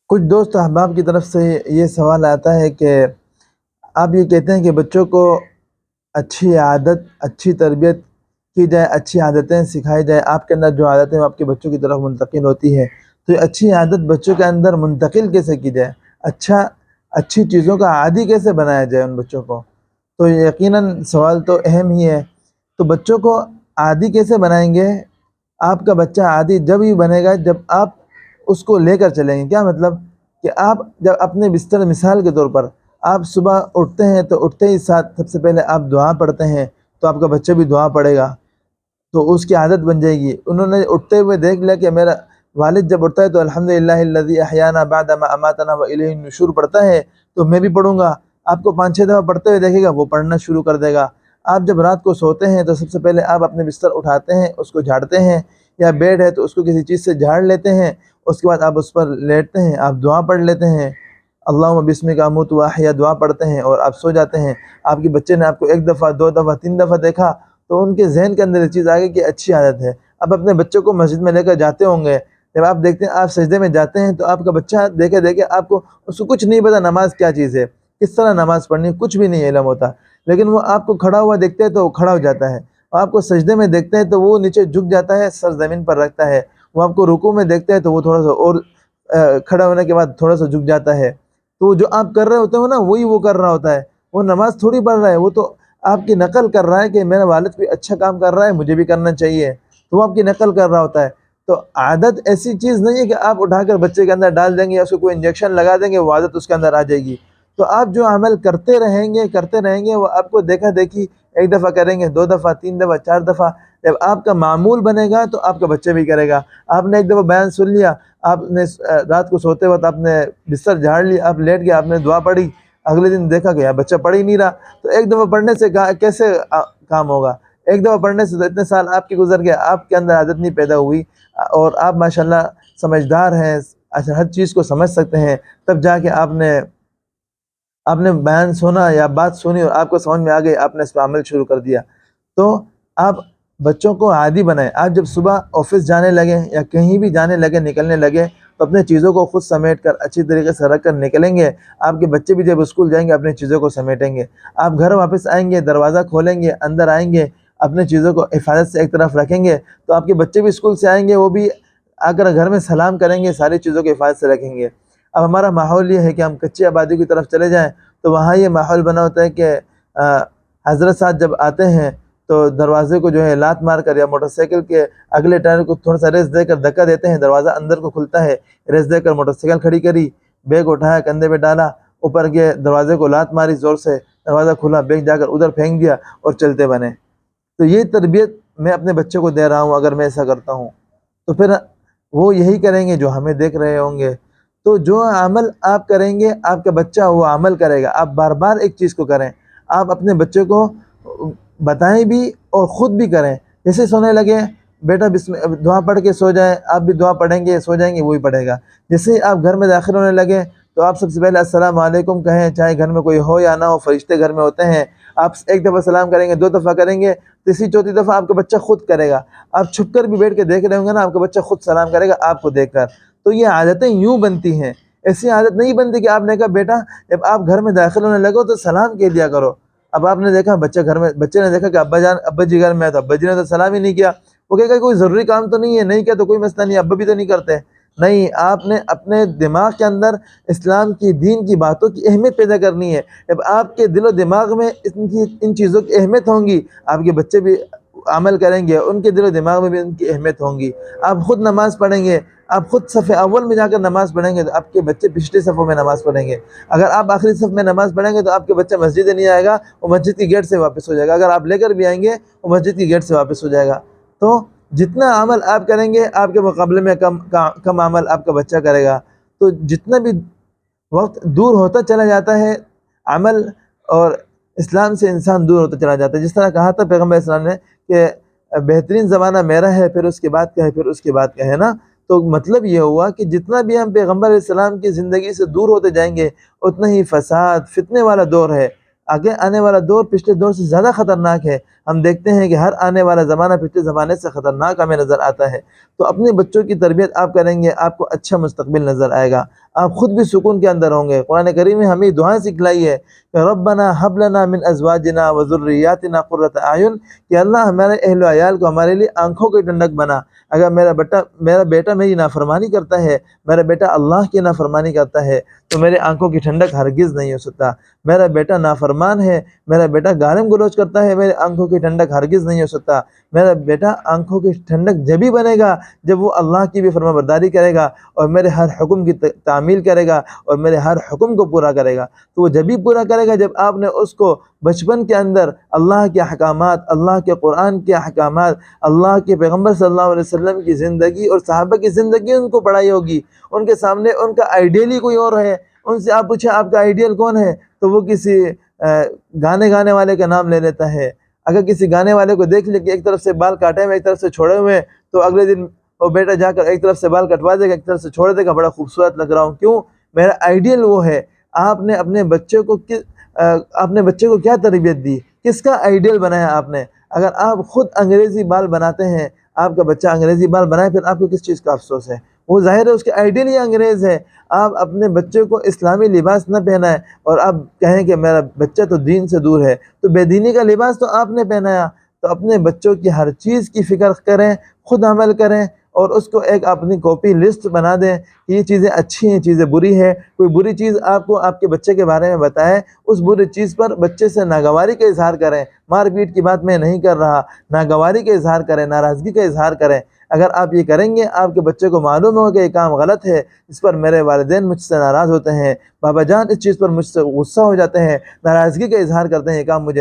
کچھ دوست احباب کی طرف سے یہ سوال آتا ہے کہ آپ یہ کہتے ہیں کہ بچوں کو اچھی عادت اچھی تربیت کی جائے، اچھی عادتیں سکھائی جائے، آپ کے اندر جو عادتیں وہ آپ کے بچوں کی طرف منتقل ہوتی ہے، تو یہ اچھی عادت بچوں کے اندر منتقل کیسے کی جائے، اچھی چیزوں کا عادی کیسے بنایا جائے ان بچوں کو؟ تو یقیناً سوال تو اہم ہی ہے۔ تو بچوں کو عادی کیسے بنائیں گے؟ آپ کا بچہ عادی جب ہی بنے گا جب آپ اس کو لے کر چلیں گے۔ کیا مطلب کہ آپ جب اپنے بستر، مثال کے طور پر آپ صبح اٹھتے ہیں تو اٹھتے ہی ساتھ سب سے پہلے آپ دعا پڑھتے ہیں، تو آپ کا بچہ بھی دعا پڑھے گا، تو اس کی عادت بن جائے گی۔ انہوں نے اٹھتے ہوئے دیکھ لیا کہ میرا والد جب اٹھتا ہے تو الحمدللہ الذی احیانا بعد ما اماتنا والیہ النشور پڑھتا ہے، تو میں بھی پڑھوں گا۔ آپ کو 5-6 دفعہ پڑھتے ہوئے دیکھے گا، وہ پڑھنا شروع کر دے گا۔ آپ جب رات کو سوتے ہیں تو سب سے پہلے آپ اپنے بستر اٹھاتے ہیں، اس کو جھاڑتے ہیں، یا بیڈ ہے تو اس کو کسی چیز سے جھاڑ لیتے ہیں، اس کے بعد آپ اس پر لیٹتے ہیں، آپ دعا پڑھ لیتے ہیں، اللہم بسمک اموت واحیا دعا پڑھتے ہیں اور آپ سو جاتے ہیں۔ آپ کے بچے نے آپ کو 1 دفعہ 2 دفعہ 3 دفعہ دیکھا تو ان کے ذہن کے اندر یہ چیز آ گئی کہ اچھی عادت ہے۔ اب اپنے بچوں کو مسجد میں لے کر جاتے ہوں گے، جب آپ دیکھتے ہیں آپ سجدے میں جاتے ہیں تو آپ کا بچہ دیکھے آپ کو اس کو کچھ نہیں پتا نماز کیا چیز ہے، کس طرح نماز پڑھنی، کچھ بھی نہیں علم ہوتا، لیکن وہ آپ کو کھڑا ہوا دیکھتے ہیں تو وہ کھڑا ہو جاتا ہے، اور آپ کو سجدے میں دیکھتے ہیں تو وہ نیچے جھک جاتا ہے، سر زمین پر رکھتا ہے، وہ آپ کو رکوع میں دیکھتے ہیں تو وہ تھوڑا سا اور کھڑا ہونے کے بعد تھوڑا سا جھک جاتا ہے۔ تو جو آپ کر رہے ہوتے ہو نا وہی وہ کر رہا ہوتا ہے، وہ نماز تھوڑی پڑھ رہا ہے، وہ تو آپ کی نقل کر رہا ہے کہ میرا والد کوئی اچھا کام کر رہا ہے مجھے بھی کرنا چاہیے، تو وہ آپ کی نقل کر رہا ہوتا ہے۔ تو عادت ایسی چیز نہیں ہے کہ آپ اٹھا کر بچے کے اندر ڈال دیں گے یا اس کو کوئی انجیکشن لگا دیں گے وہ عادت اس کے اندر آ جائے گی۔ تو آپ جو عمل کرتے رہیں گے وہ آپ کو دیکھا دیکھی 1 دفعہ کریں گے، 2 دفعہ، 3 دفعہ، 4 دفعہ، جب آپ کا معمول بنے گا تو آپ کا بچہ بھی کرے گا۔ آپ نے 1 دفعہ بیان سن لیا، آپ نے رات کو سوتے وقت آپ نے بستر جھاڑ لیا، آپ لیٹ گئے، آپ نے دعا پڑھی، اگلے دن دیکھا کہ بچہ پڑھ ہی نہیں رہا، تو 1 دفعہ پڑھنے سے کیسے کام ہوگا؟ 1 دفعہ پڑھنے سے تو اتنے سال آپ کے گزر گئے، آپ کے اندر عادت نہیں پیدا ہوئی، اور آپ ماشاءاللہ سمجھدار ہیں، ہر چیز کو سمجھ سکتے ہیں، تب جا کے آپ نے بیان سنا یا بات سنی اور آپ کو سمجھ میں آ گئی، آپ نے اس پہ عمل شروع کر دیا۔ تو آپ بچوں کو عادی بنائیں۔ آپ جب صبح آفس جانے لگیں یا کہیں بھی جانے لگے، نکلنے لگے، تو اپنے چیزوں کو خود سمیٹ کر اچھی طریقے سے رکھ کر نکلیں گے۔ آپ کے بچے بھی جب اسکول جائیں گے اپنی چیزوں کو سمیٹیں گے۔ آپ گھر واپس آئیں گے، دروازہ کھولیں گے، اندر آئیں گے، اپنے چیزوں کو حفاظت سے ایک طرف رکھیں گے، تو آپ کے بچے بھی اسکول سے آئیں گے، وہ بھی آ کر گھر میں سلام کریں گے، ساری چیزوں کو حفاظت سے رکھیں گے۔ اب ہمارا ماحول یہ ہے کہ ہم کچی آبادی کی طرف چلے جائیں تو وہاں یہ ماحول بنا ہوتا ہے کہ حضرت صاحب جب آتے ہیں تو دروازے کو جو ہے لات مار کر یا موٹر سائیکل کے اگلے ٹائر کو تھوڑا سا ریس دے کر دھکا دیتے ہیں، دروازہ اندر کو کھلتا ہے، ریس دے کر موٹر سائیکل کھڑی کری، بیگ اٹھایا، کندھے پہ ڈالا، اوپر کے دروازے کو لات ماری زور سے، دروازہ کھلا، بیگ جا کر ادھر پھینک دیا اور چلتے بنے۔ تو یہ تربیت میں اپنے بچے کو دے رہا ہوں اگر میں ایسا کرتا ہوں، تو پھر وہ یہی کریں گے جو ہمیں دیکھ رہے ہوں گے۔ تو جو عمل آپ کریں گے آپ کا بچہ وہ عمل کرے گا۔ آپ بار بار ایک چیز کو کریں، آپ اپنے بچے کو بتائیں بھی اور خود بھی کریں۔ جیسے سونے لگے بیٹا دعا پڑھ کے سو جائیں، آپ بھی دعا پڑھیں گے، سو جائیں گے، وہی پڑھے گا۔ جیسے آپ گھر میں داخل ہونے لگے تو آپ سب سے پہلے السلام علیکم کہیں، چاہے گھر میں کوئی ہو یا نہ ہو، فرشتے گھر میں ہوتے ہیں۔ آپ 1 دفعہ سلام کریں گے، 2 دفعہ کریں گے، تیسری چوتھی دفعہ آپ کا بچہ خود کرے گا۔ آپ چھپ کر بھی بیٹھ کے دیکھ رہے ہوں گے نا، آپ کا بچہ خود سلام کرے گا آپ کو دیکھ کر۔ تو یہ عادتیں یوں بنتی ہیں، ایسی عادت نہیں بنتی کہ آپ نے کہا بیٹا جب آپ گھر میں داخل ہونے لگو تو سلام کہہ دیا کرو۔ اب آپ نے دیکھا بچے نے دیکھا کہ ابا جی گھر میں ہے تو ابا جی نے تو سلام ہی نہیں کیا، وہ کہے گا کوئی ضروری کام تو نہیں ہے، نہیں کیا تو کوئی مسئلہ نہیں، ابا بھی تو نہیں کرتے۔ نہیں، آپ نے اپنے دماغ کے اندر اسلام کی، دین کی باتوں کی اہمیت پیدا کرنی ہے۔ جب آپ کے دل و دماغ میں ان چیزوں کی اہمیت ہوں گی، آپ کے بچے بھی عمل کریں گے، ان کے دل و دماغ میں بھی ان کی اہمیت ہوں گی۔ آپ خود نماز پڑھیں گے، آپ خود صف اول میں جا کر نماز پڑھیں گے تو آپ کے بچے پچھلے صفوں میں نماز پڑھیں گے۔ اگر آپ آخری صف میں نماز پڑھیں گے تو آپ کے بچہ مسجد نہیں آئے گا، وہ مسجد کی گیٹ سے واپس ہو جائے گا۔ اگر آپ لے کر بھی آئیں گے وہ مسجد کی گیٹ سے واپس ہو جائے گا۔ تو جتنا عمل آپ کریں گے آپ کے مقابلے میں کم عمل آپ کا بچہ کرے گا۔ تو جتنا بھی وقت دور ہوتا چلا جاتا ہے عمل اور اسلام سے انسان دور ہوتا چلا جاتا ہے۔ جس طرح کہا تھا پیغمبر اسلام نے کہ بہترین زمانہ میرا ہے، پھر اس کے بعد کیا ہے، پھر اس کے بعد کیا ہے نا۔ تو مطلب یہ ہوا کہ جتنا بھی ہم پیغمبر علیہ السلام کی زندگی سے دور ہوتے جائیں گے اتنا ہی فساد فتنے والا دور ہے۔ آگے آنے والا دور پچھلے دور سے زیادہ خطرناک ہے. ہم دیکھتے ہیں کہ ہر آنے والا زمانہ پچھلے زمانے سے خطرناک ہمیں نظر آتا ہے. تو اپنے بچوں کی تربیت آپ کریں گے، آپ کو اچھا مستقبل نظر آئے گا، آپ خود بھی سکون کے اندر ہوں گے. قرآن کریم نے ہمیں دعائیں سکھلائی ہے کہ ربنا حب لنا من ازواجنا وذریاتنا قرۃ اعین، کہ اللہ ہمارے اہل و عیال کو ہمارے لیے آنکھوں کی ٹھنڈک بنا. اگر میرا بیٹا میری نافرمانی کرتا ہے، میرا بیٹا اللہ کی نافرمانی کرتا ہے، تو میرے آنکھوں کی ٹھنڈک ہرگز نہیں ہو سکتا. میرا بیٹا نافرمان ہے، میرا بیٹا گالم گلوچ کرتا ہے، میرے آنکھوں کی ٹھنڈک ہرگز نہیں ہو سکتا. میرا بیٹا آنکھوں کی ٹھنڈک جبھی بنے گا جب وہ اللہ کی بھی فرما برداری کرے گا اور میرے ہر حکم کی تعمیل کرے گا اور میرے ہر حکم کو پورا کرے گا. تو وہ جبھی پورا کرے گا جب آپ نے اس کو بچپن کے اندر اللہ کے احکامات، اللہ کے قرآن کے احکامات، اللہ کے پیغمبر صلی اللہ علیہ وسلم کی زندگی اور صحابہ کی زندگی ان کو پڑھائی ہوگی. ان کے سامنے ان کا آئیڈیل ہی کوئی اور ہے. ان سے آپ پوچھیں آپ کا آئیڈیل کون ہے، تو وہ کسی گانے والے کا نام لے لیتا ہے. اگر کسی گانے والے کو دیکھ لے کہ ایک طرف سے بال کاٹے ہوئے ایک طرف سے چھوڑے ہوئے، تو اگلے دن وہ بیٹا جا کر ایک طرف سے بال کٹوا دے گا ایک طرف سے چھوڑ دے گا، بڑا خوبصورت لگ رہا ہوں. کیوں؟ میرا آئیڈیل وہ ہے. آپ نے اپنے بچے کو کیا تربیت دی، کس کا آئیڈیل بنایا آپ نے؟ اگر آپ خود انگریزی بال بناتے ہیں، آپ کا بچہ انگریزی بال بنائے، پھر آپ کو کس چیز کا افسوس ہے؟ وہ ظاہر ہے اس کے آئیڈیل ہی انگریز ہے. آپ اپنے بچے کو اسلامی لباس نہ پہنائیں اور آپ کہیں کہ میرا بچہ تو دین سے دور ہے، تو بے دینی کا لباس تو آپ نے پہنایا. تو اپنے بچوں کی ہر چیز کی فکر کریں، خود عمل کریں اور اس کو ایک اپنی کاپی لسٹ بنا دیں کہ یہ چیزیں اچھی ہیں، یہ چیزیں بری ہیں. کوئی بری چیز آپ کو آپ کے بچے کے بارے میں بتائے، اس بری چیز پر بچے سے ناگواری کا اظہار کریں. مار پیٹ کی بات میں نہیں کر رہا، ناگواری کا اظہار کریں، ناراضگی کا اظہار کریں. اگر آپ یہ کریں گے، آپ کے بچے کو معلوم ہو کہ یہ کام غلط ہے، اس پر میرے والدین مجھ سے ناراض ہوتے ہیں، بابا جان اس چیز پر مجھ سے غصہ ہو جاتے ہیں، ناراضگی کا اظہار کرتے ہیں، یہ کام مجھے